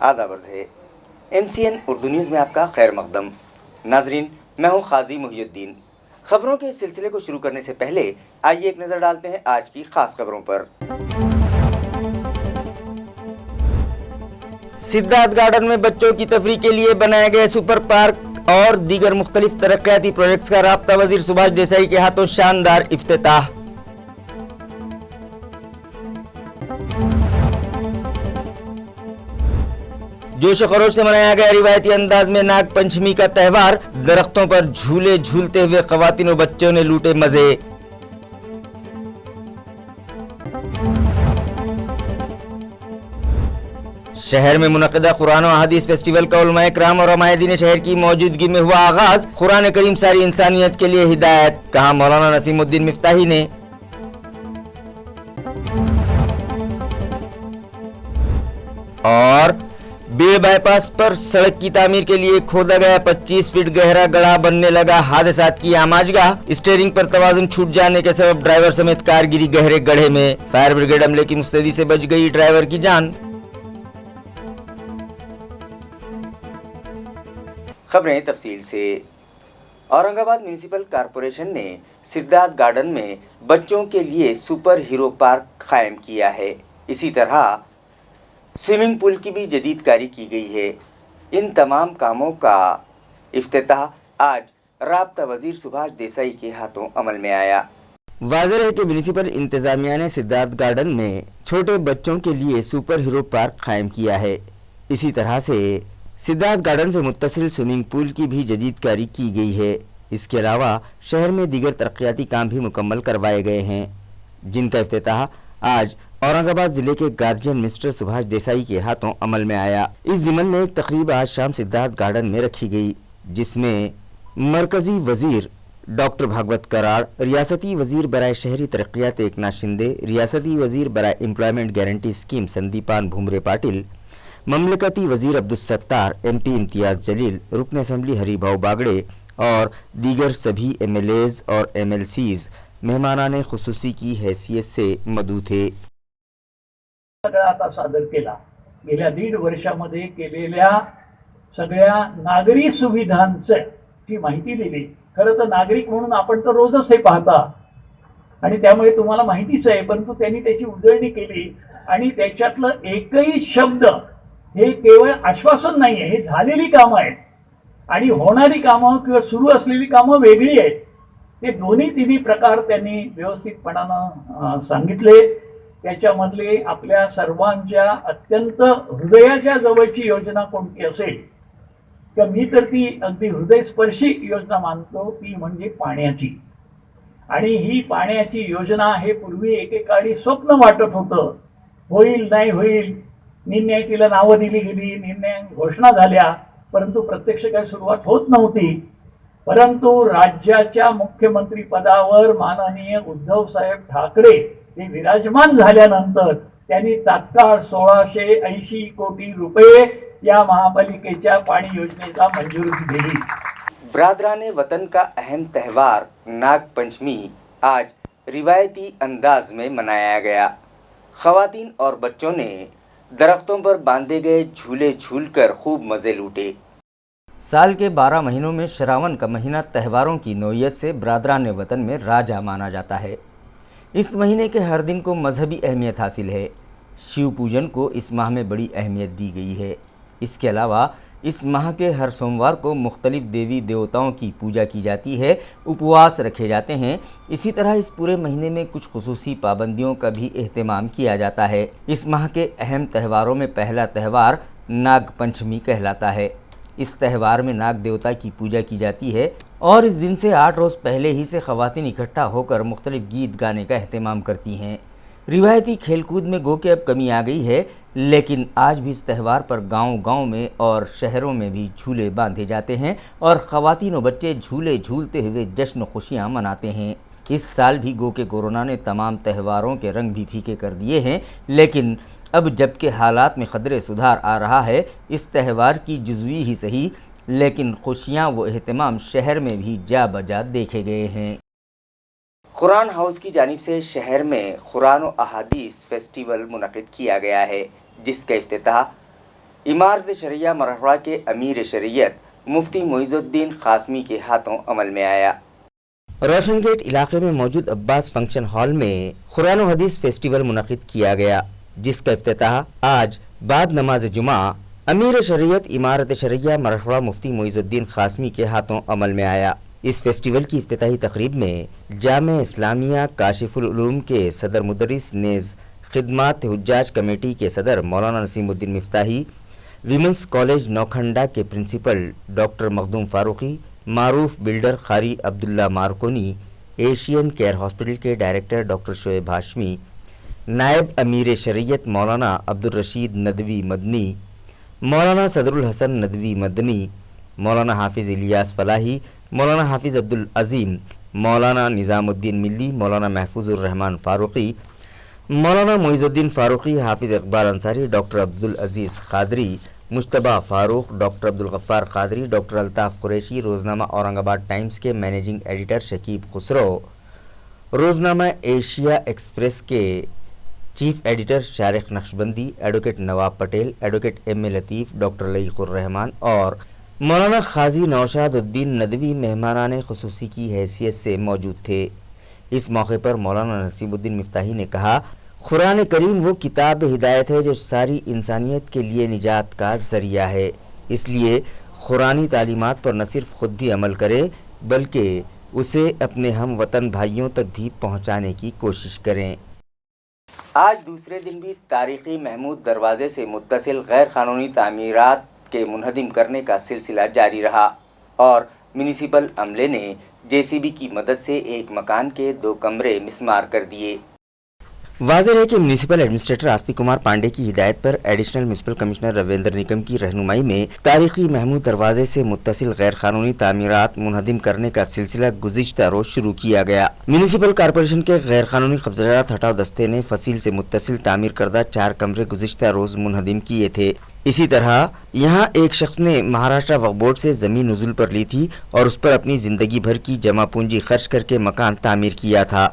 आदाब अर्ज़ है। MCN उर्दू न्यूज़ में आपका खैर मक़दम। नाज़रीन, मैं हूँ क़ाज़ी मुहियुद्दीन। ख़बरों के इस सिलसिले को शुरू करने से पहले आइए एक नज़र डालते हैं आज की ख़ास खबरों पर। सिद्धार्थ गार्डन में बच्चों की तफरीह के लिए बनाए गए सुपर पार्क और दीगर मुख्तलिफ तरक्याती प्रोजेक्ट्स का राब्ता वज़ीर सुभाष देसाई के हाथों शानदार इफ्तिताह। जोश खरोश से मनाया गया रिवायती अंदाज में नाग पंचमी का त्यौहार। दरख्तों पर झूले झूलते हुए ख़वातीन और बच्चों ने लूटे मजे। शहर में मुनक़िदा कुरान और हदीस फेस्टिवल का उलमाए किराम और अमायदीन शहर की मौजूदगी में हुआ आगाज। कुरान करीम सारी इंसानियत के लिए हिदायत, कहा मौलाना नसीमुद्दीन मिफ्ताही ने। और बीड़ बाईपास पर सड़क की तामीर के लिए खोदा गया 25 फीट गहरा गड्ढा बनने लगा हादसात की आमाजगाह। स्टीयरिंग पर तवाज़ुन छूट जाने के सबब ड्राइवर समेत कार गिरी गहरे गड्ढे में। फायर ब्रिगेड अमले की मुस्तैदी से बच गई ड्राइवर की जान। खबरें तफसील से। औरंगाबाद म्यूनिसिपल कॉरपोरेशन ने सिद्धार्थ गार्डन में बच्चों के लिए सुपर हीरो पार्क कायम किया है। इसी तरह स्विमिंग पूल की भी जदीदकारी की गई है। इन तमाम कामों का इफ्तिताह आज राब्ता वज़ीर सुभाष देसाई के हाथों अमल में आया। वाज़ेह है कि म्यूनिसिपल इंतज़ामिया ने सिद्धार्थ गार्डन में छोटे बच्चों के लिए सुपर हीरो पार्क कायम किया है। इसी तरह से सिद्धार्थ गार्डन से मुत्तसिल स्विमिंग पूल की भी जदीदकारी की गई है। इसके अलावा शहर में दीगर तरक्याती काम भी मुकम्मल करवाए गए हैं, जिनका इफ्तिताह आज औरंगाबाद जिले के गार्जियन मिस्टर सुभाष देसाई के हाथों अमल में आया। इस ज़िमन में एक तकरीब आज शाम सिद्धार्थ गार्डन में रखी गई, जिसमें मरकजी वजीर डॉक्टर भागवत कराड़, रियासती वजीर बराए शहरी तरक्यात एकनाथ शिंदे, रियासती वजीर बराए employment guarantee scheme Sandipan Bhumre Patil, ममलकती वजीर अब्दुलसत्तार, MP इम्तियाज़ जलील, रुकन असम्बली हरिभाऊ बागड़े और दीगर सभी MLAs और MLCs मेहमानाने खुसूसी की हैसियत से मदऊ थे। आता सादर केला। गेल्या 1.5 वर्षामध्ये केलेल्या सगळ्या नागरी सुविधांची माहिती दिली। खरं तर नागरिक म्हणून आपण तर रोजच हे पाहता आणि त्यामुळे तुम्हाला माहितीच आहे, परंतु त्यांनी त्याची उजळणी केली आणि त्याच्यातलं एकही शब्द हे केवळ आश्वासन नाहीये, हे झालेली कामं आहेत आणि होणारी कामं किंवा सुरू असलेली कामं वेगळी आहेत। ते दोन्ही तिन्ही प्रकार त्यांनी व्यवस्थितपणानं सांगितले। त्याच्यामधले आपल्या सर्वांच्या अत्यंत हृदयाच्या जवळची योजना कोणती असेल तर मी तर ती अगदी हृदयस्पर्शी योजना मानतो, ती म्हणजे पाण्याची। आणि ही पाण्याची योजना हे पूर्वी एकेकाळी स्वप्न वाटत होतं, होईल नाही होईल, निर्णय तिला नावं दिली गेली, निर्णय घोषणा झाल्या, परंतु प्रत्यक्ष काही सुरुवात होत नव्हती। परंतु राज्याच्या मुख्यमंत्री पदावर माननीय उद्धव साहेब ठाकरे हे विराजमान झाल्यानंतर त्यांनी तात्काळ 1680 कोटी रुपये या महापालिकेच्या पाणी योजनेचा मंजूरी दिली। बरादरान वतन का अहम त्यौहार नाग पंचमी आज रिवायती अंदाज में मनाया गया। ख़वातीन और बच्चों ने दरख्तों पर बांधे गए झूले झूलकर खूब मज़े लूटे। साल के 12 महीनों में श्रावण का महीना त्यौहारों की नौयत से बरादरान वतन में राजा माना जाता है। इस महीने के हर दिन को मजहबी अहमियत हासिल है। शिव पूजन को इस माह में बड़ी अहमियत दी गई है। इसके अलावा इस माह के हर सोमवार को मुख्तलिफ देवी देवताओं की पूजा की जाती है, उपवास रखे जाते हैं। इसी तरह इस पूरे महीने में कुछ खुसूसी पाबंदियों का भी एहतमाम किया जाता है। इस माह के अहम त्यौहारों में पहला त्यौहार नाग पंचमी कहलाता है। इस त्यौहार में नाग देवता की पूजा की जाती है और इस दिन से 8 रोज़ पहले ही से ख़वातीन इकट्ठा होकर मुख्तलिफ गीत गाने का अहतमाम करती हैं। रिवायती खेलकूद में गो के अब कमी आ गई है, लेकिन आज भी इस त्यौहार पर गांव-गांव में और शहरों में भी झूले बांधे जाते हैं और ख़वातीन और बच्चे झूले झूलते हुए जश्न खुशियाँ मनाते हैं। इस साल भी गो के कोरोना ने तमाम त्यौहारों के रंग भी फीके कर दिए हैं, लेकिन अब जबकि हालात में ख़दरे सुधार आ रहा है, इस त्यौहार की जुज़वी ही सही लेकिन खुशियाँ व एहतमाम शहर में भी जा बजा देखे गए हैं। कुरान हाउस की जानिब से शहर में कुरान व अहादीस फेस्टिवल मुनक़िद किया गया है, जिसका इफ्तिताह इमारत शरिया मरहड़ा के अमीर शरीयत मुफ्ती मोइजुद्दीन कासमी के हाथों अमल में आया। रोशन गेट इलाके में मौजूद अब्बास फंक्शन हॉल में कुरान और हदीस फेस्टिवल मुनक़िद किया गया, जिसका इफ्तिताह आज बाद नमाज जुमा अमीर शरीयत इमारत शरिया मरहड़ा मुफ्ती मोइजुद्दीन कासमी के हाथों अमल में आया। इस फेस्टिवल की इफ्तिताही तकरीब में जामे इस्लामिया काशिफुल उलूम के सदर मुदर्रिस नेज़ खिदमात हुज्जाज कमेटी के सदर मौलाना नसीमुद्दीन मिफ्ताही, विमेंस कॉलेज नौखंडा के प्रिंसिपल डॉक्टर मखदूम फारूकी, मारूफ बिल्डर कारी अब्दुल्ला मारकोनी, एशियन केयर हॉस्पिटल के डायरेक्टर डॉक्टर शोएब हाशमी, नायब अमीर शरीयत मौलाना अब्दुल रशीद नदवी मदनी, मौलाना सदरुल हसन नदवी मदनी, मौलाना हाफिज़ इलियास फलाही, मौलाना हाफिज़ अब्दुल अज़ीम, मौलाना निज़ामुद्दीन मिल्ली, मौलाना महफूजुर रहमान फारूकी, मौलाना Moizuddin Farooqui, Hafiz Iqbal Ansari, doctor Abdul Aziz Qadri, Mushtaba Farooq, doctor Abdul Gaffar Qadri, doctor Altaf Qureshi, Roznama Aurangabad Times के managing editor Shakeeb Khusro, Roznama Asia Express के chief editor Shariq Naqshbandi, advocate Nawab Patel, advocate M A Latif, doctor Laiqur Rahman और मौलाना खाजी नौशादुद्दीन नदवी मेहमानाने खुसूसी की हैसियत से मौजूद थे। इस मौके पर मौलाना नसीमुद्दीन मिफ्ताही ने कहा, कुरान करीम वो किताब हिदायत है जो सारी इंसानियत के लिए निजात का ज़रिया है, इसलिए कुरानी तालीमात पर न सिर्फ ख़ुद भी अमल करें बल्कि उसे अपने हम वतन भाइयों तक भी पहुँचाने की कोशिश करें। आज दूसरे दिन भी तारीख़ी महमूद दरवाज़े से मुत्तसिल गैर क़ानूनी तामीरात के मुनहदिम करने का सिलसिला जारी रहा और म्यूनिसिपल अमले ने जेसीबी की मदद से एक मकान के 2 कमरे मिस्मार कर दिए। वाज़ेह है कि म्यूनिसिपल एडमिनिस्ट्रेटर आस्तिक कुमार पांडे की हिदायत पर additional municipal commissioner Ravindra Nikam की रहनुमाई में तारीख़ी महमूद दरवाजे से मुत्तसिल गैर कानूनी तामीरात मुनहदिम करने का सिलसिला गुज़िश्ता रोज शुरू किया गया। म्यूनिसिपल कॉरपोरेशन के गैर कानूनी कब्ज़ात हटाओ दस्ते ने फसील से मुत्तसिल तामीर करदा 4 कमरे गुज़िश्ता रोज मुनहदिम किए थे। इसी तरह यहाँ एक शख्स ने महाराष्ट्र वक्फ बोर्ड से ज़मीन नुज़ुल पर ली थी और उस पर अपनी ज़िंदगी भर की जमा पूंजी खर्च करके मकान तामीर किया था।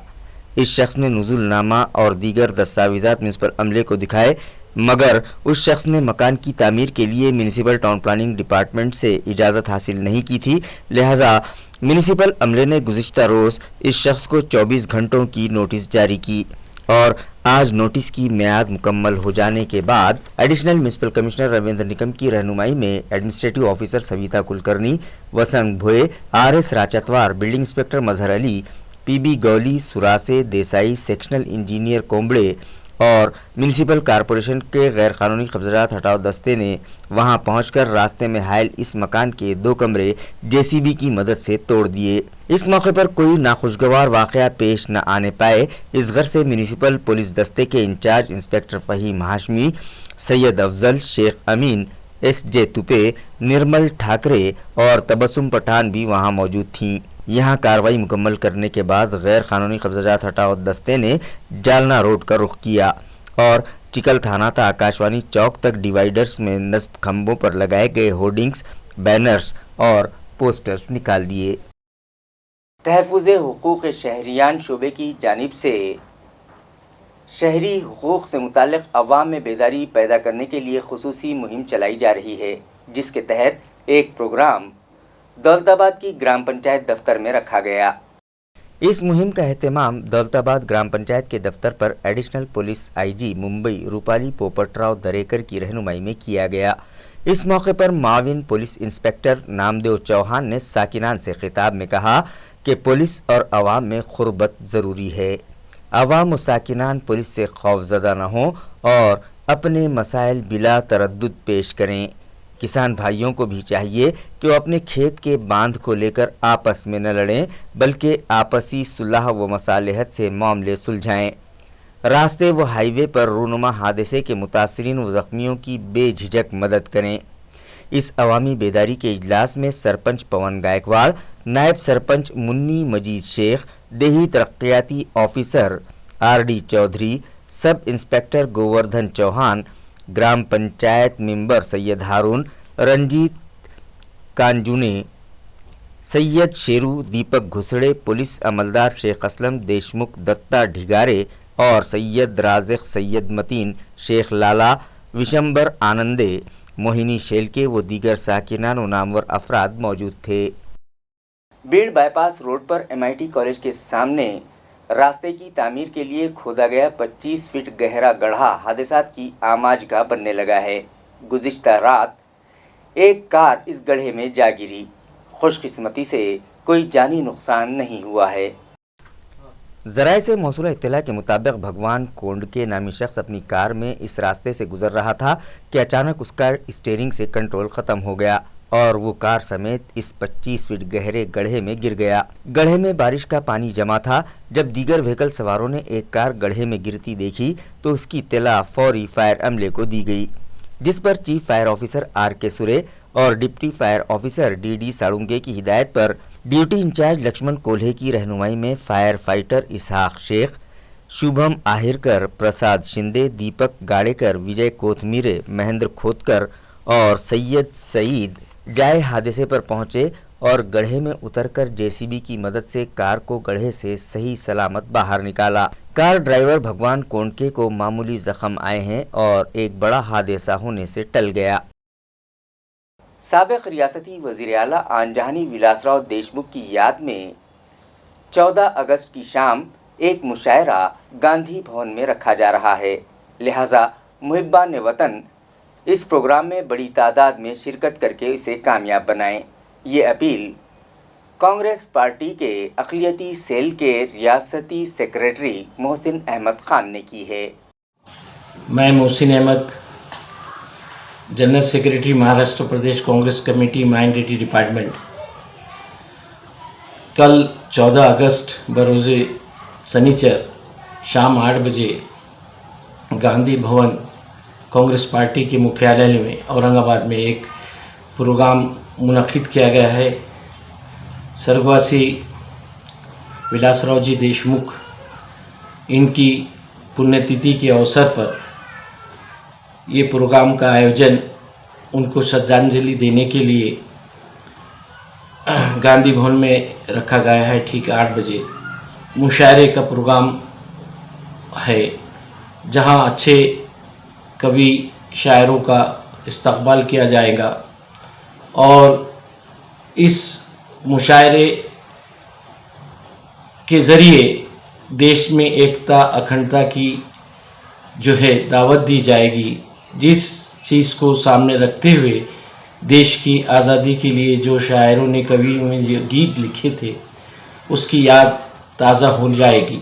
इस शख्स ने नुज़ुलनामा और दीगर दस्तावेज़ात म्यूनिसिपल अमले को दिखाए, मगर उस शख्स ने मकान की तामीर के लिए म्यूनिसिपल टाउन प्लानिंग डिपार्टमेंट से इजाज़त हासिल नहीं की थी। लिहाजा म्यूनिसिपल अमले ने गुज़िश्ता रोज़ इस शख्स को 24 घंटों की नोटिस जारी की और आज नोटिस की मियाद मुकम्मल हो जाने के बाद additional municipal commissioner Ravindra Nikam की रहनुमाई में administrative officer Savita Kulkarni, Vasant Bhoye, RS Rachatwar, building inspector Mazhar Ali, PB Gauli, Surase Desai, sectional engineer Kombde और म्यूनिसिपल कॉरपोरेशन के गैर कानूनी कब्ज़ात हटाओ दस्ते ने वहां पहुंचकर रास्ते में हायल इस मकान के 2 कमरे JCB की मदद से तोड़ दिए। इस मौके पर कोई नाखुशगवार वाक़या पेश न आने पाए, इस गर्ज से म्यूनिसिपल पुलिस दस्ते के इंचार्ज इंस्पेक्टर फ़हीम हाशमी, सैयद अफजल, शेख अमीन, SJ तुपे, निर्मल ठाकरे और तबस्सुम पठान भी वहां मौजूद थीं। यहाँ कार्रवाई मुकम्मल करने के बाद गैर कानूनी कब्ज़ात हटाओ दस्ते ने जालना रोड का रुख किया और चिकल थाना था आकाशवाणी चौक तक डिवाइडर्स में नस्ब खंभों पर लगाए गए होर्डिंग्स, बैनर्स और पोस्टर्स निकाल दिए। तहफ़्फ़ुज़ हुकूक़ शहरियान शोबे की जानिब से शहरी हुकूक़ से मुताल्लिक़ अवाम में बेदारी पैदा करने के लिए खुसूसी मुहिम चलाई जा रही है, जिसके तहत एक प्रोग्राम दौलताबाद की ग्राम पंचायत दफ्तर में रखा गया। इस मुहिम का एहतमाम दौलताबाद ग्राम पंचायत के दफ्तर पर additional police IG Mumbai Rupali Popatrao Darekar की रहनुमाई में किया गया। इस मौके पर माविन पुलिस इंस्पेक्टर नामदेव चौहान ने साकिनान से खिताब में कहा कि पुलिस और अवाम में खुरबत ज़रूरी है। अवाम व साकिनान पुलिस से खौफज़दा न हों और अपने मसाइल बिला तरद्दुद पेश करें। किसान भाइयों को भी चाहिए कि वो अपने खेत के बांध को लेकर आपस में न लड़ें, बल्कि आपसी सुलह व मसालहत से मामले सुलझाएं। रास्ते व हाईवे पर रूनुमा हादसे के मुतासरीन व ज़ख्मियों की बेझिझक मदद करें। इस अवामी बेदारी के इजलास में सरपंच पवन गायकवाड़, नायब सरपंच मुन्नी मजीद शेख, देही तरक्याती officer RD Chaudhari, sub inspector Govardhan Chauhan, gram panchayat member Syed Haroon, Ranjit Kanjune, Syed Sheru, Deepak Ghusde, police अमलदार शेख असलम देशमुख, दत्ता ढिगारे और सैयद राज़िक, सैयद मतीन, शेख लाला, विशंबर आनंदे, मोहिनी शेलके व दीगर साकिनान व नामवर अफराद मौजूद थे। बीड़ बाईपास रोड पर MIT कॉलेज के सामने रास्ते की तामीर के लिए खोदा गया 25 फीट गहरा गड्ढा हादसात की आमाजगाह बनने लगा है। गुज़िश्ता रात एक कार इस गड्ढे में जा गिरी। खुशकिस्मती से कोई जानी नुकसान नहीं हुआ है। ज़राए से मौसूला इत्तला के मुताबिक भगवान कोंड के नामी शख्स अपनी कार में इस रास्ते से गुजर रहा था कि अचानक उसका स्टीयरिंग से कंट्रोल ख़त्म हो गया और वो कार समेत इस 25 फीट गहरे गड्ढे में गिर गया। गड्ढे में बारिश का पानी जमा था। जब दीगर व्हीकल सवारों ने एक कार गड्ढे में गिरती देखी तो उसकी इत्तला फौरी फायर अमले को दी गई, जिस पर चीफ फायर ऑफिसर RK सुरे और डिप्टी फायर ऑफिसर DD साड़ुंगे की हिदायत पर ड्यूटी इंचार्ज लक्ष्मण कोल्हे की रहनुमाई में फायर फाइटर इसहाक शेख, शुभम आहिरकर, प्रसाद शिंदे, दीपक गाड़ेकर, विजय कोथमीरे, महेंद्र खोतकर और सैयद सईद जाए हादसे पर पहुंचे और गड्ढे में उतरकर JCB की मदद से कार को गड्ढे से सही सलामत बाहर निकाला। कार ड्राइवर भगवान कोंडके को मामूली जख्म आए हैं और एक बड़ा हादसा होने से टल गया। साबिक रियासती वज़ीर आला आनजहानी विलासराव देशमुख की याद में 14 अगस्त की शाम एक मुशायरा गांधी भवन में रखा जा रहा है। लिहाजा मुहिब्बान वतन इस प्रोग्राम में बड़ी तादाद में शिरकत करके इसे कामयाब बनाएं। ये अपील कांग्रेस पार्टी के अक़लियती सेल के रियासती सेक्रेटरी मोहसिन अहमद खान ने की है। मैं मोहसिन अहमद, जनरल सेक्रेटरी महाराष्ट्र प्रदेश कांग्रेस कमेटी माइनॉरिटी डिपार्टमेंट, कल 14 अगस्त बरोज़ शनिचर शाम 8 बजे गांधी भवन कांग्रेस पार्टी के मुख्यालय में औरंगाबाद में एक प्रोग्राम मुनक्किद किया गया है। स्वर्गवासी विलासराव जी देशमुख, इनकी पुण्यतिथि के अवसर पर ये प्रोग्राम का आयोजन उनको श्रद्धांजलि देने के लिए गांधी भवन में रखा गया है। ठीक 8 बजे मुशायरे का प्रोग्राम है, जहां अच्छे कवि शायरों का इस्तकबाल किया जाएगा और इस मुशायरे के ज़रिए देश में एकता अखंडता की जो है दावत दी जाएगी, जिस चीज़ को सामने रखते हुए देश की आज़ादी के लिए जो शायरों ने कवियों ने जो गीत लिखे थे उसकी याद ताज़ा हो जाएगी।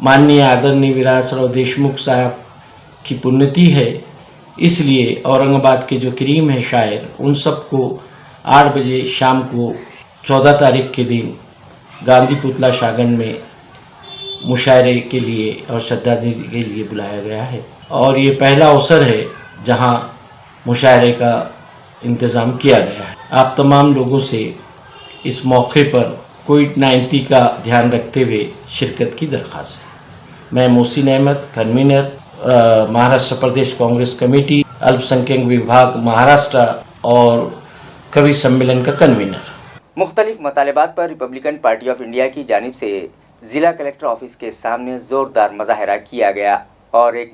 माननीय आदरणीय विलासराव देशमुख साहब की पुण्यतिथि है, इसलिए औरंगाबाद के जो करीम है शायर, उन सबको 8 बजे शाम को 14 तारीख के दिन गांधी पुतला शागन में मुशायरे के लिए और श्रद्धांजलि के लिए बुलाया गया है। और ये पहला अवसर है जहां मुशायरे का इंतज़ाम किया गया है। आप तमाम लोगों से इस मौके पर कोविड-19 का ध्यान रखते हुए शिरकत की दरख्वास्त है। मैं मोहसिन अहमद, कन्वीनर महाराष्ट्र प्रदेश कांग्रेस कमेटी, अल्पसंख्यक विभाग महाराष्ट्र और कवि सम्मेलन का कन्वीनर। मुख्तलिफ मतालिबात पर रिपब्लिकन पार्टी ऑफ इंडिया की जानिब से ज़िला कलेक्टर ऑफिस के सामने ज़ोरदार मुजाहरा किया गया और एक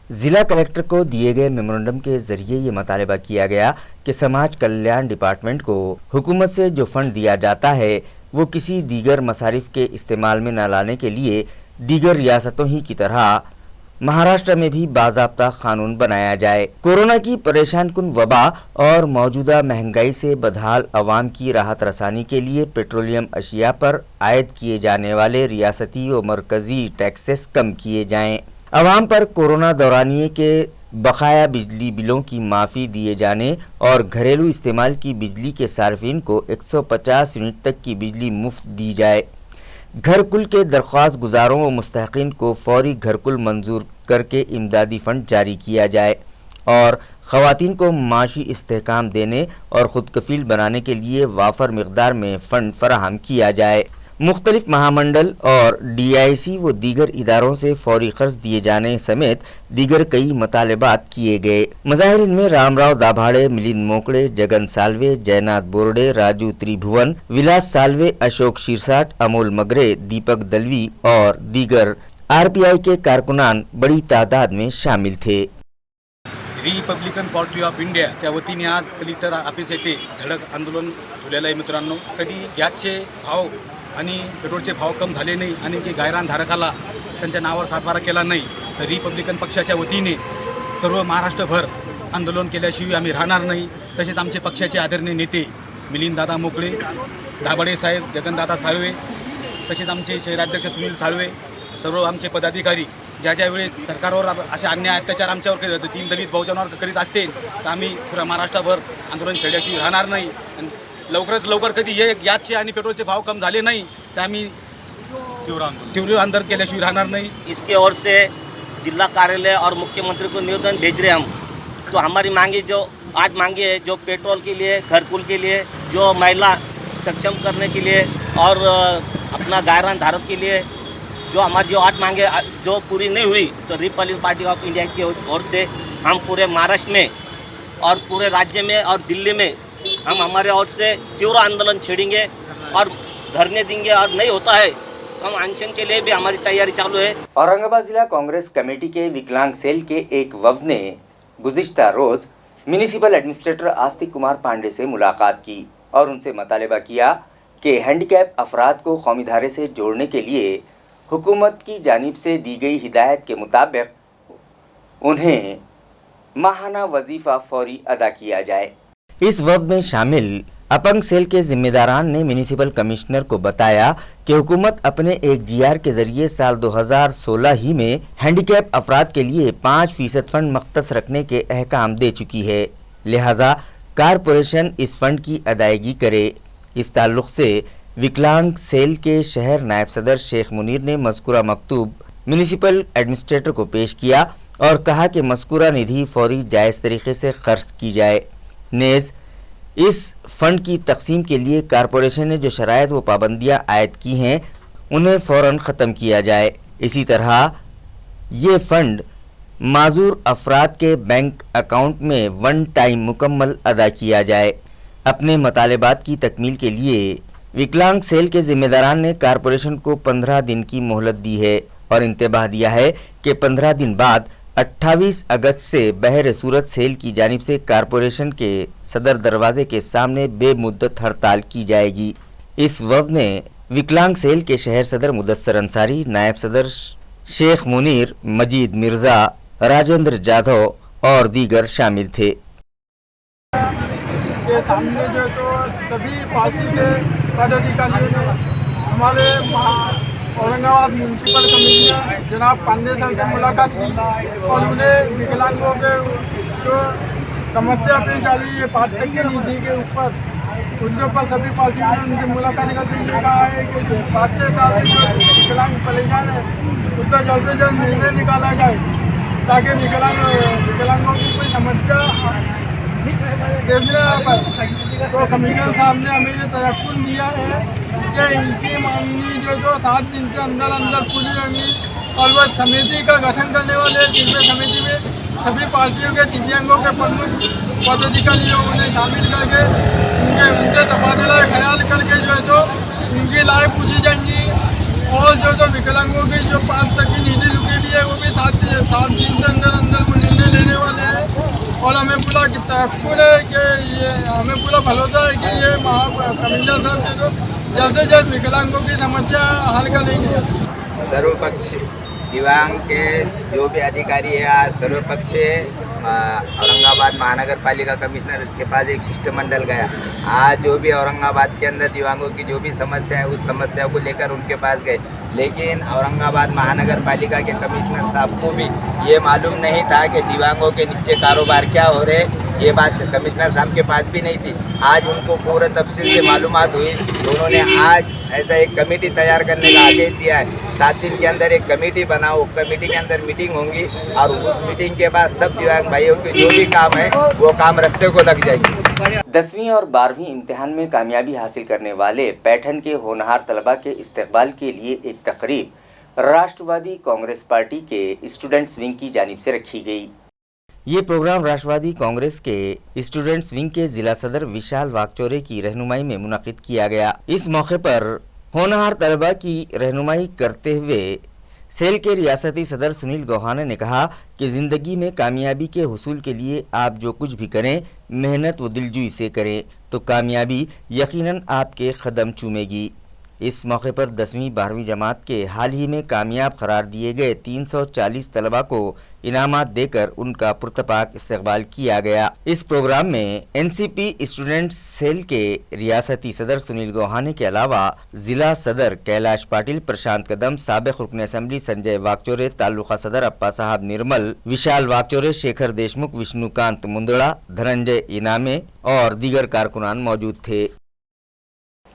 ज़िला कलेक्टर को दिए गए मेमोरेंडम के ज़रिए ये मुतालबा किया गया कि समाज कल्याण डिपार्टमेंट को हुकूमत से जो फंड दिया जाता है वो किसी दीगर मसारिफ के इस्तेमाल में न लाने के लिए दीगर रियासतों ही की तरह महाराष्ट्र में भी बाज़ाब्ता कानून बनाया जाए। कोरोना की परेशान कुन वबा और मौजूदा महंगाई से बदहाल अवाम की राहत रसानी के लिए पेट्रोलियम अशिया पर आयद किए जाने वाले रियासती व मरकज़ी टैक्सेस कम किए जाएं। अवाम पर कोरोना दौरानिए के बकाया बिजली बिलों की माफ़ी दिए जाने और घरेलू इस्तेमाल की बिजली के सार्फिन को 150 यूनिट तक की बिजली मुफ्त दी जाए। घर कुल के दरख्वास्त गुजारों व मुस्तहिकीन को फौरी घर कुल मंजूर करके इमदादी फ़ंड जारी किया जाए और ख़वातीन को माशी इस्तेहकाम देने और ख़ुद कफ़ील बनाने के लिए वाफर मिक़दार में फ़ंड फराहम किया जाए। मुख्तलिफ महामंडल और DIC व दीगर इदारों से फौरी क़र्ज़ दिए जाने समेत दीगर कई मतालबात किए गए। मज़ाहिरीन में रामराव दाभाड़े, मिलिंद मोकड़े, जगन साल्वे, जयनाथ बोरडे, राजू त्रिभुवन, विलास साल्वे, अशोक शिरसाट, अमोल मगरे, दीपक दलवी और दीगर RPI के कारकुनान बड़ी तादाद में शामिल थे। रिपब्लिकन पार्टी ऑफ इंडियाच्या वतीने आज कलेक्टर ऑफिस येथे धडक आंदोलन ठेवलेलं आहे मित्रांनो. कधी गॅसचे भाव आणि पेट्रोलचे भाव कम झाले नाही आणि जे गायरान धारकाला त्यांच्या नावावर सातबारा केला नाही तर रिपब्लिकन पक्षाच्या वतीने सर्व महाराष्ट्रभर आंदोलन केल्याशिवाय आम्ही राहणार नाही. तसेच आमचे पक्षाचे आदरणीय नेते मिलिंददादा मोकळे, दाभाडे साहेब, जगनदादा साळवे, तसेच आमचे शहराध्यक्ष सुनील साळवे, सर्व आमचे पदाधिकारी ज्या वेळेस सरकारवर असे अन्याय अत्याचार आमच्यावर दलित बहुजनावर करीत असतील तर आम्ही पुऱ्या महाराष्ट्रभर आंदोलन छेडल्याशिवाय राहणार नाही. आणि लवकरात लवकर कधी हे गॅसचे आणि पेट्रोलचे भाव कम झाले नाही तर आम्ही तीव्र आंदोलन केल्याशिवाय राहणार नाही. इसके ओर से जिला कार्यालय और मुख्यमंत्री को निवेदन भेज रहे हम. तो हमारी मांगे जो आज मांगे है, जो पेट्रोल के लिए, घरकुल के लिए, जो महिला सक्षम करने के लिए और अपना गायरान धारक के लिए जो हमारी जो 8 मांगे जो पूरी नहीं हुई तो रिपब्लिकन पार्टी ऑफ इंडिया की ओर से हम पूरे महाराष्ट्र में और पूरे राज्य में और दिल्ली में हम हमारे ओर से तीव्र आंदोलन छेड़ेंगे और धरने देंगे. और नहीं होता है तो हम अनशन के लिए भी हमारी तैयारी चालू है. औरंगाबाद जिला कांग्रेस कमेटी के विकलांग सेल के एक वफ्द ने गुज़िश्ता रोज़ म्यूनिसिपल एडमिनिस्ट्रेटर आस्तिक कुमार पांडे से मुलाकात की और उनसे मुतालबा किया कि हैंडीकैप अफराद को कौमी धारे से जोड़ने के लिए हुकूमत की जानिब से दी गई हिदायत के मुताबिक उन्हें माहाना वजीफ़ा फौरी अदा किया जाए. इस वफ्द में शामिल अपंग सेल के जिम्मेदारान ने म्यूनिसिपल कमिश्नर को बताया कि हुकूमत अपने एक जीआर के जरिए साल 2016 ही में हैंडीकैप अफराद के लिए 5% फंड मख्तस रखने के अहकाम दे चुकी है, लिहाजा कारपोरेशन इस फंड की अदायगी करे. इस ताल्लुक़ से विकलांग सेल के शहर नायब सदर शेख मुनीर ने मज़कूरा मकतूब म्यूनिसिपल एडमिनिस्ट्रेटर को पेश किया और कहा कि मज़कूरा निधि फौरी जायज़ तरीके से खर्च की जाए. नेज़ इस फंड की तकसीम के लिए कारपोरेशन ने जो शराइत व पाबंदियाँ आयद की हैं उन्हें फ़ौरन ख़त्म किया जाए. इसी तरह ये फ़ंड माजूर अफराद के बैंक अकाउंट में वन टाइम मुकम्मल अदा किया जाए. अपने मतलबात की तकमील के लिए विकलांग सेल के ज़िम्मेदारान ने कारपोरेशन को 15 दिन की मोहलत दी है और इंतबाह दिया है कि 15 दिन बाद 28 अगस्त से बहर सूरत सेल की जानिब से कारपोरेशन के सदर दरवाजे के सामने बेमुद्दत हड़ताल की जाएगी. इस वफ्द में विकलांग सेल के शहर सदर मुदस्सर अंसारी, नायब सदर शेख मुनीर, मजीद मिर्ज़ा, राजेंद्र जाधव और दीगर शामिल थे. के सामने जो तो सभी पार्टी के पदाधिकारियों ने हमारे औरंगाबाद म्यूनसिपल कमिश्नर जनाब पांडे साहब से मुलाकात की और उन्हें विकलांगों के जो समस्या पेश आ रही है 5% निधि के ऊपर उनके ऊपर सभी पार्टियों ने उनसे मुलाकात करते हुए कहा है कि 5-6 साल से जो विकलांग परेशान है उस पर जल्द से जल्द निर्णय निकाला जाए ताकि विकलांगों की कोई समस्या तो कमिश्नर साहब ने हमें ये तयक्कुन दिया है कि इनकी मांगनी जो 7 दिन के अंदर अंदर पूरी होगी और वह समिति का गठन करने वाले जिसमें समिति में सभी पार्टियों के दिव्यांगों के प्रमुख पदाधिकारियों उन्हें शामिल करके उनसे तबादला ख्याल करके जो है तो उनकी राय पूछी जाएंगी और जो विकलांगों की जो 5% की निधि रुकी हुई है वो भी 7 दिन के अंदर अंदर वो निर्णय लेने वाले हैं. और हमें पूरा तयक्कुन है कि ये हमें पूरा भरोसा है कि ये कमिश्नर साहब से जो जल्द से जल्द विकलांगों की समस्या हल करेंगे. सर्वपक्ष दिव्यांग के जो भी अधिकारी है आज सर्वपक्ष औरंगाबाद महानगर पालिका कमिश्नर के पास एक शिष्टमंडल गया. आज जो भी औरंगाबाद के अंदर दिव्यांगों की जो भी समस्या है उस समस्या को लेकर उनके पास गए, लेकिन औरंगाबाद महानगर पालिका के कमिश्नर साहब को भी ये मालूम नहीं था कि दिव्यांगों के नीचे कारोबार क्या हो रहे. ये बात कमिश्नर साहब के पास भी नहीं थी. आज उनको पूरे तफसील से मालूमात हुई तो उन्होंने आज ऐसा एक कमेटी तैयार करने का आदेश दिया है. 7 दिन के अंदर एक कमेटी बनाओ, कमेटी के अंदर मीटिंग होंगी और उस मीटिंग के बाद सब दिव्यांग भाइयों के जो भी काम है वो काम रास्ते को लग जाएंगे. 10वीं और 12वीं इम्तिहान में कामयाबी हासिल करने वाले पैठन के होनहार तलबा के इस्तकबाल के लिए एक तकरीब राष्ट्रवादी कांग्रेस पार्टी के स्टूडेंट्स विंग की जानिब से रखी गई. ये प्रोग्राम राष्ट्रवादी कांग्रेस के स्टूडेंट्स विंग के जिला सदर विशाल वाकचौरे की रहनुमाई में मुनाकिद किया गया. इस मौके पर होनहार तलबा की रहनुमाई करते हुए सेल के रियासती सदर सुनील गौहाना ने कहा कि ज़िंदगी में कामयाबी के हुसूल के लिए आप जो कुछ भी करें, मेहनत व दिलजुई से करें तो कामयाबी यकीनन आपके कदम चूमेगी। इस मौके पर 10वीं 12वीं जमात के हाल ही में कामयाब करार दिए गए 340 तलबा को इनामात देकर उनका पुरतपाक इस्तकबाल किया गया। इस प्रोग्राम में एनसीपी स्टूडेंट सेल के रियासती सदर सुनील गौहाने के अलावा जिला सदर कैलाश पाटिल, प्रशांत कदम, साबिक रुकन असेंबली संजय वाकचोरे, तालुका सदर अप्पा साहब निर्मल, विशाल वाकचोरे, शेखर देशमुख, विष्णुकांत मुंदड़ा, धनंजय इनामे और दीगर कारकुनान मौजूद थे।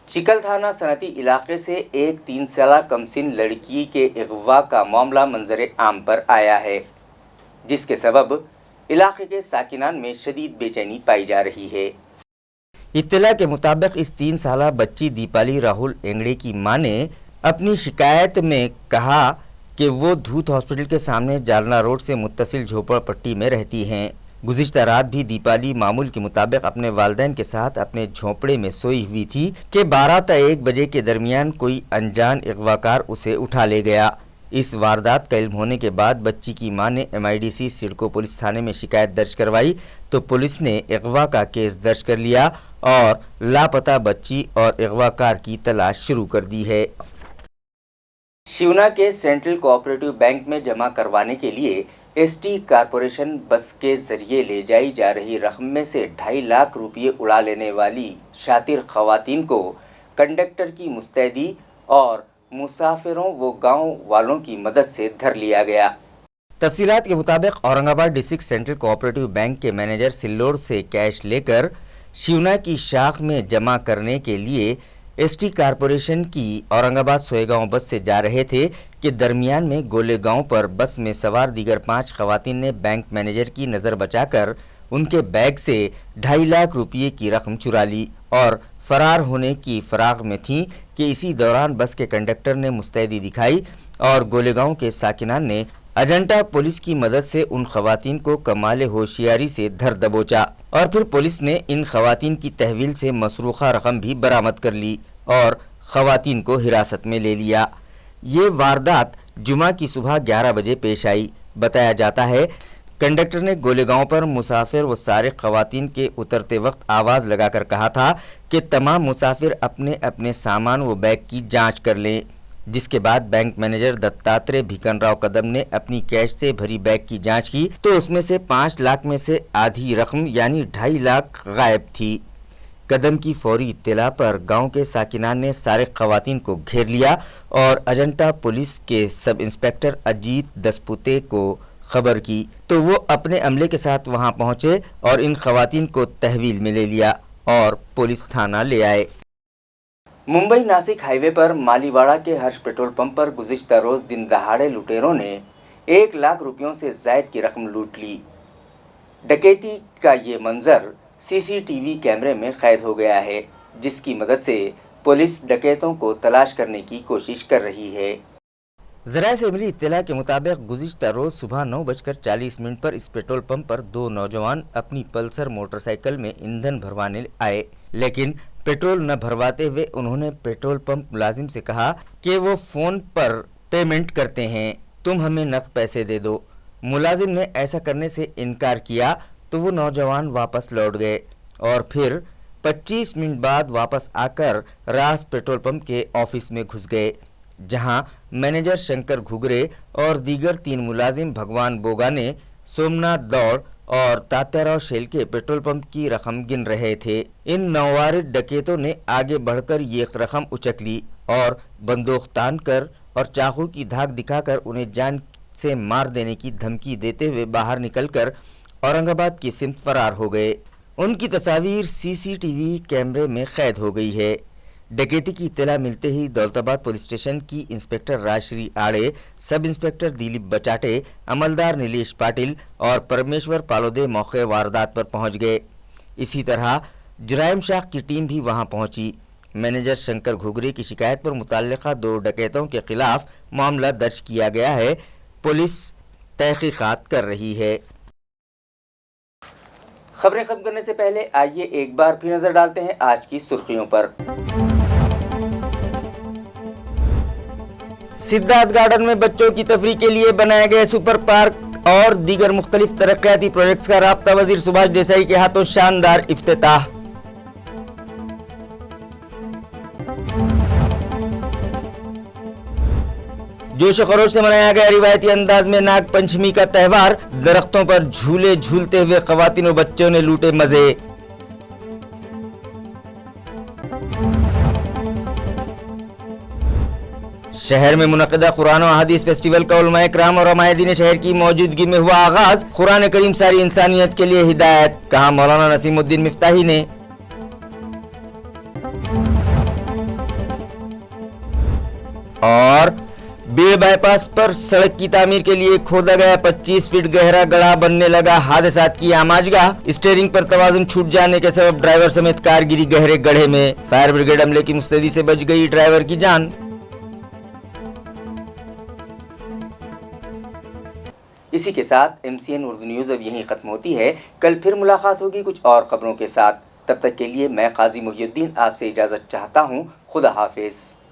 चिकल थाना सनती इलाके से एक 3 साला कमसिन लड़की के अगवा का मामला मंजर आम पर आया है, जिसके सबब इलाके के साकिनान में शदीद बेचैनी पाई जा रही है। इत्तला के मुताबिक इस 3 साला बच्ची दीपाली राहुल एंगड़े की मां ने अपनी शिकायत में कहा कि वो धूत हॉस्पिटल के सामने जालना रोड से मुत्तसिल झोपड़पट्टी में रहती हैं। गुज़िश्ता रात भी दीपाली मामूल के मुताबिक अपने वालिदैन के साथ अपने झोंपड़े में सोई हुई थी कि 12 से 1 बजे के दरमियान कोई अनजान अगवाकार उसे उठा ले गया। इस वारदात का इल्म होने के बाद बच्ची की मां ने MIDC सिडको पुलिस थाने में शिकायत दर्ज करवाई तो पुलिस ने अगवा का केस दर्ज कर लिया और लापता बच्ची और अगवाकार की तलाश शुरू कर दी है। शिवना के सेंट्रल कोऑपरेटिव बैंक में जमा करवाने के लिए ST कारपोरेशन बस के जरिए ले जाई जा रही रकम में से 2.5 लाख रुपये उड़ा लेने वाली शातिर खवातीन को कंडक्टर की मुस्तैदी और मुसाफिरों व गांव वालों की मदद से धर लिया गया। तफसीलात के मुताबिक Aurangabad district central cooperative bank के मैनेजर सिल्लोड से कैश लेकर शिवना की शाख में जमा करने के लिए ST कारपोरेशन की औरंगाबाद सोएगांव बस से जा रहे थे कि दरमियान में गोलेगांव पर बस में सवार दीगर 5 खवातीन ने बैंक मैनेजर की नज़र बचाकर उनके बैग से 2.5 लाख रुपये की रकम चुरा ली और फरार होने की फराग में थी कि इसी दौरान बस के कंडक्टर ने मुस्तैदी दिखाई और गोलेगांव के साकिनान ने अजंता पुलिस की मदद से उन खवातीन को कमाले होशियारी से धर दबोचा और फिर पुलिस ने इन खवातीन की तहवील से मसरूखा रकम भी बरामद कर ली और खवातीन को हिरासत में ले लिया। ये वारदात जुमा की सुबह 11 बजे पेश आई। बताया जाता है कंडक्टर ने गोलेगांव पर मुसाफिर व सारे खवातीन के उतरते वक्त आवाज़ लगाकर कहा था कि तमाम मुसाफिर अपने अपने सामान व बैग की जांच कर लें, जिसके बाद बैंक मैनेजर दत्तात्रेय भिकनराव कदम ने अपनी कैश से भरी बैग की जांच की तो उसमें से 5 लाख में से आधी रकम यानी 2.5 लाख गायब थी। कदम की फौरी इत्तला पर गांव के साकिनान ने सारे खवातीन को घेर लिया और अजंता पुलिस के सब इंस्पेक्टर अजीत दसपुते को खबर की तो वो अपने अमले के साथ वहां पहुंचे और इन खवातीन को तहवील में ले लिया और पुलिस थाना ले आए। मुंबई नासिक हाईवे पर मालीवाड़ा के हर्ष पेट्रोल पंप पर गुज़िश्ता रोज दिन दहाड़े लुटेरों ने 1 लाख रुपयों से ज़ायद की रकम लूट ली। डकैती का ये मंजर CCTV कैमरे में कैद हो गया है, जिसकी मदद से पुलिस डकैतों को तलाश करने की कोशिश कर रही है। ज़रा से मिली इत्तला के मुताबिक गुज़िश्ता रोज सुबह 9:40 पर इस पेट्रोल पंप पर 2 नौजवान अपनी पल्सर मोटरसाइकिल में ईंधन भरवाने आए, लेकिन पेट्रोल न भरवाते हुए उन्होंने पेट्रोल पंप मुलाजिम से कहा कि वो फ़ोन पर पेमेंट करते हैं, तुम हमें नकद पैसे दे दो। मुलाजिम ने ऐसा करने से इनकार किया तो वो नौजवान वापस लौट गए और फिर 25 मिनट बाद वापस आकर रास पेट्रोल पंप के ऑफिस में घुस गए, जहां मैनेजर शंकर घुगरे और दीगर 3 मुलाजिम भगवान बोगाने, सोमनाथ दौड़ और तात्याराव शेल के पेट्रोल पंप की रकम गिन रहे थे। इन नौवारिद डकैतों ने आगे बढ़कर ये रकम उचक ली और बंदूक तान कर और चाकू की धाक दिखाकर उन्हें जान से मार देने की धमकी देते हुए बाहर निकलकर औरंगाबाद की सिमत फरार हो गए। उनकी तस्वीर CCTV कैमरे में कैद हो गई है। डकैती की इत्तला मिलते ही दौलताबाद पुलिस स्टेशन की इंस्पेक्टर राजश्री आड़े, सब इंस्पेक्टर दिलीप बचाटे, अमलदार नीलेश पाटिल और परमेश्वर पालोदे मौके वारदात पर पहुंच गए। इसी तरह जराइम शाख की टीम भी वहां पहुंची। मैनेजर शंकर घुगरे की शिकायत पर मुतल्लिका 2 डकैतों के खिलाफ मामला दर्ज किया गया है। पुलिस तहकीकात कर रही है। खबरें खत्म करने से पहले आइए एक बार फिर नजर डालते हैं आज की सुर्खियों पर। सिद्धार्थ गार्डन में बच्चों की तफरीह के लिए बनाए गए सुपर पार्क और दीगर मुख्तलिफ तरक्याती प्रोजेक्ट्स का राब्ता वजीर सुभाष देसाई के हाथों शानदार इफ्तिताह। जोश खरोश से मनाया गया रिवायती अंदाज में नाग पंचमी का त्यौहार। दरख्तों पर झूले झूलते हुए खवातीन और बच्चों ने लूटे मजे। शहर में मुनक़िदा कुरान और हदीस फेस्टिवल का उलमाए किराम और अमायदीन शहर की मौजूदगी में हुआ आगाज। कुरान करीम सारी इंसानियत के लिए हिदायत, कहा मौलाना नसीमुद्दीन मिफ्ताही ने। और बेड़ बाईपास पर सड़क की तामीर के लिए खोदा गया 25 फीट गहरा गड्ढा बनने लगा हादसात की आमाजगाह। स्टीयरिंग पर तवाजुन छूट जाने के सबब ड्राइवर समेत कार गिरी गहरे गड्ढे में। फायर ब्रिगेड अमले की मुस्तैदी से बच गई ड्राइवर की जान। इसी के साथ MCN उर्दू न्यूज़ अब यहीं खत्म होती है। कल फिर मुलाकात होगी कुछ और खबरों के साथ। तब तक के लिए मैं काजी मुहियुद्दीन आपसे इजाज़त चाहता हूँ। खुदा हाफिज़।